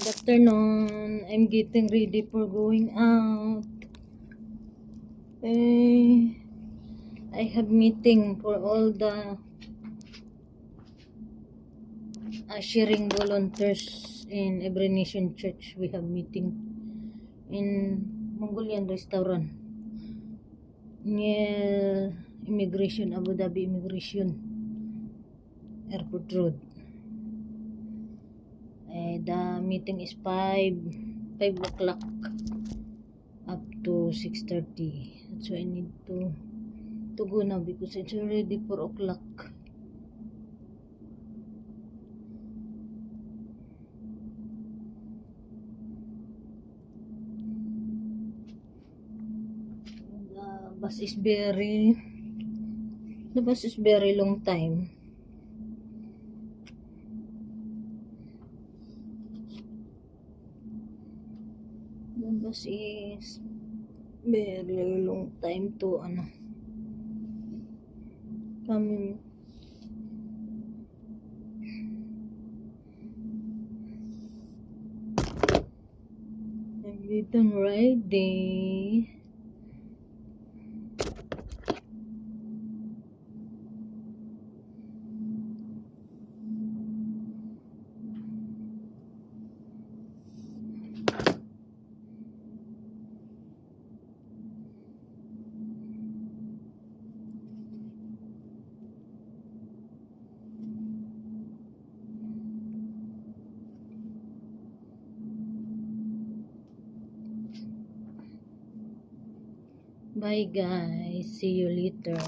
Good afternoon. I'm getting ready for going out. I have meeting for all the sharing volunteers in Every Nation Church. We have meeting in Mongolian restaurant near Immigration, Abu Dhabi Immigration, Airport Road. The meeting is 5 o'clock up to 6:30. So I need to go now because it's already 4 o'clock. The bus is very long time. The bus is very long time to coming. I'm getting ready. Bye guys, see you later.